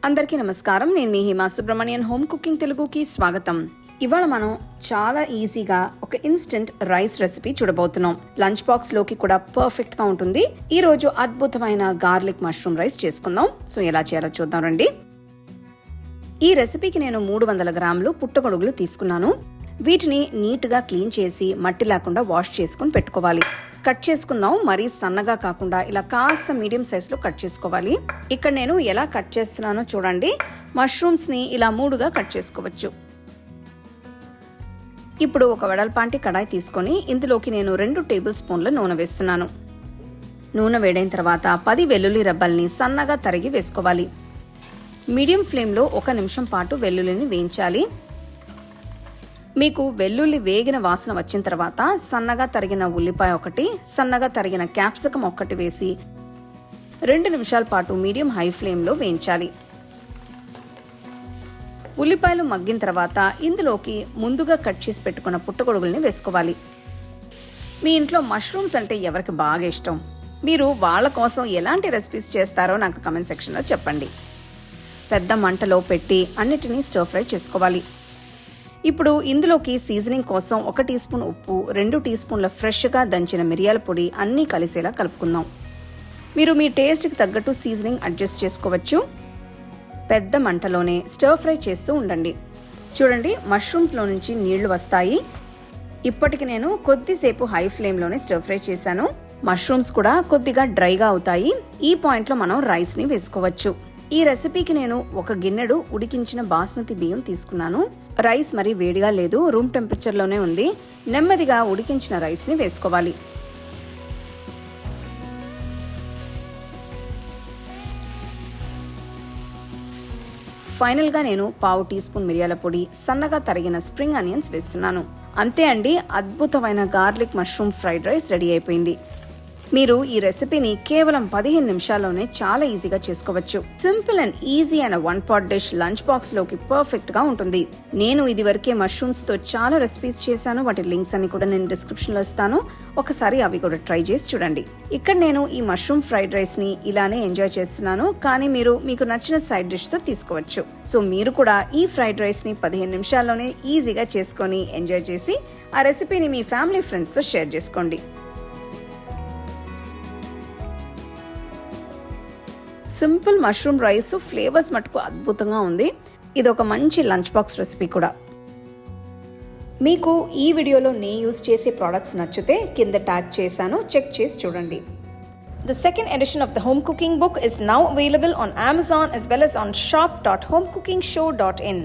అందరికీ నమస్కారం. నేను మీ హిమా సుబ్రమణియన్ హోమ్ కుకింగ్ తెలుగుకి స్వాగతం. ఇవాళ మనం చాలా ఈజీగా ఒక ఇన్స్టెంట్ రైస్ రెసిపీ చూడబోతున్నాం. లంచ్ బాక్స్ లోకి కూడా పర్ఫెక్ట్ గా ఉంటుంది. ఈ రోజు అద్భుతమైన గార్లిక్ మష్రూమ్ రైస్ చేసుకుందాం. సో ఎలా చేయాలో చూద్దాం రండి. ఈ రెసిపీకి నేను 300 గ్రాములు పుట్టగొడుగులు తీసుకున్నాను. వీటిని నీట్ గా క్లీన్ చేసి మట్టి లేకుండా వాష్ చేసుకుని పెట్టుకోవాలి. కట్ చేసుకుందాం. మరీ సన్నగా కాకుండా ఇలా కాస్త మీడియం సైజులో కట్ చేసుకోవాలి. ఇక్కడ నేను ఎలా కట్ చేస్తున్నానో చూడండి. మష్రూమ్స్ ని ఇలా 3గా కట్ చేసుకోవచ్చు. ఇప్పుడు ఒక వెడల్పాంటి కడాయి తీసుకొని ఇందులోకి నేను 2 టేబుల్ స్పూన్ల నూనె వేస్తున్నాను. నూనె వేడైన తర్వాత 10 వెల్లుల్లి రెబ్బల్ని సన్నగా తరిగి వేసుకోవాలి. మీడియం ఫ్లేమ్లో 1 నిమిషం పాటు వెల్లుల్లిని వేయించాలి. మీకు వెల్లుల్లి వేగిన వాసన వచ్చిన తర్వాత సన్నగా తరిగిన ఉల్లిపాయ 1, సన్నగా తరిగిన క్యాప్సికం 1 వేసి 2 నిమిషాల పాటు మీడియం హై ఫ్లేమ్లో వేయించాలి. ఉల్లిపాయలు మగ్గిన తర్వాత ఇందులోకి ముందుగా కట్ చేసి పెట్టుకున్న పుట్టగొడుగుల్ని వేసుకోవాలి. మీ ఇంట్లో మష్రూమ్స్ అంటే ఎవరికి బాగా ఇష్టం? మీరు వాళ్ళ కోసం ఎలాంటి రెసిపీస్ చేస్తారో నాకు కమెంట్ సెక్షన్లో చెప్పండి. పెద్ద మంటలో పెట్టి అన్నిటినీ స్టర్ ఫ్రై చేసుకోవాలి. ఇప్పుడు ఇందులోకి సీజనింగ్ కోసం 1 టీ స్పూన్ ఉప్పు, 2 టీ స్పూన్ల ఫ్రెష్గా దంచిన మిరియాల పొడి అన్నీ కలిసేలా కలుపుకుందాం. మీరు మీ టేస్ట్కి తగ్గట్టు సీజనింగ్ అడ్జస్ట్ చేసుకోవచ్చు. పెద్ద మంటలోనే స్టర్ ఫ్రై చేస్తూ ఉండండి. చూడండి, మష్రూమ్స్లో నుంచి నీళ్లు వస్తాయి. ఇప్పటికి నేను కొద్దిసేపు హై ఫ్లేమ్లోనే స్టర్ ఫ్రై చేశాను. మష్రూమ్స్ కూడా కొద్దిగా డ్రైగా అవుతాయి. ఈ పాయింట్లో మనం రైస్ని వేసుకోవచ్చు. ఈ రెసిపీకి నేను 1 గిన్నెడు ఉడికించిన బాస్మతి బియ్యం తీసుకున్నాను. రైస్ మరి వేడిగా లేదు, రూమ్ టెంపరేచర్లోనే ఉంది. నెమ్మదిగా ఉడికించిన రైస్ని వేసుకోవాలి. ఫైనల్గా నేను 1/2 టీ స్పూన్ మిరియాల పొడి, సన్నగా తరిగిన స్ప్రింగ్ ఆనియన్స్ వేస్తున్నాను. అంతే అండి, అద్భుతమైన garlic mushroom fried rice ready అయిపోయింది. మీరు ఈ రెసిపీని కేవలం 15 నిమిషాల్లోనే చాలా ఈజీగా చేసుకోవచ్చు. సింపుల్ అండ్ ఈజీ అయిన 1 పాట్ డిష్ లంచ్ బాక్స్ లోకి పర్ఫెక్ట్ గా ఉంటుంది. నేను ఇదివరకే మష్రూమ్స్ తో చాలా రెసిపీస్ చేశాను. వాటి లింక్స్ అన్ని కూడా నేను డిస్క్రిప్షన్ లో ఇస్తాను. ఒకసారి అవి కూడా ట్రై చేసి చూడండి. ఇక్కడ నేను ఈ మష్రూమ్ ఫ్రైడ్ రైస్ ని ఇలానే ఎంజాయ్ చేస్తున్నాను, కానీ మీరు మీకు నచ్చిన సైడ్ డిష్ తో తీసుకోవచ్చు. సో మీరు కూడా ఈ ఫ్రైడ్ రైస్ ని 15 నిమిషాల్లోనే ఈజీగా చేసుకొని ఎంజాయ్ చేసి ఆ రెసిపీని మీ ఫ్యామిలీ ఫ్రెండ్స్ తో షేర్ చేసుకోండి. సింపుల్ మష్రూమ్ రైస్ ఫ్లేవర్స్ మటుకు అద్భుతంగా ఉంది. ఇది ఒక మంచి లంచ్ బాక్స్ రెసిపీ కూడా. మీకు ఈ వీడియోలో నేను యూజ్ చేసే ప్రోడక్ట్స్ నచ్చితే కింద ట్యాగ్ చేశాను, చెక్ చేసి చూడండి. The second edition of the home cooking book is now available on Amazon as well as on shop.homecookingshow.in.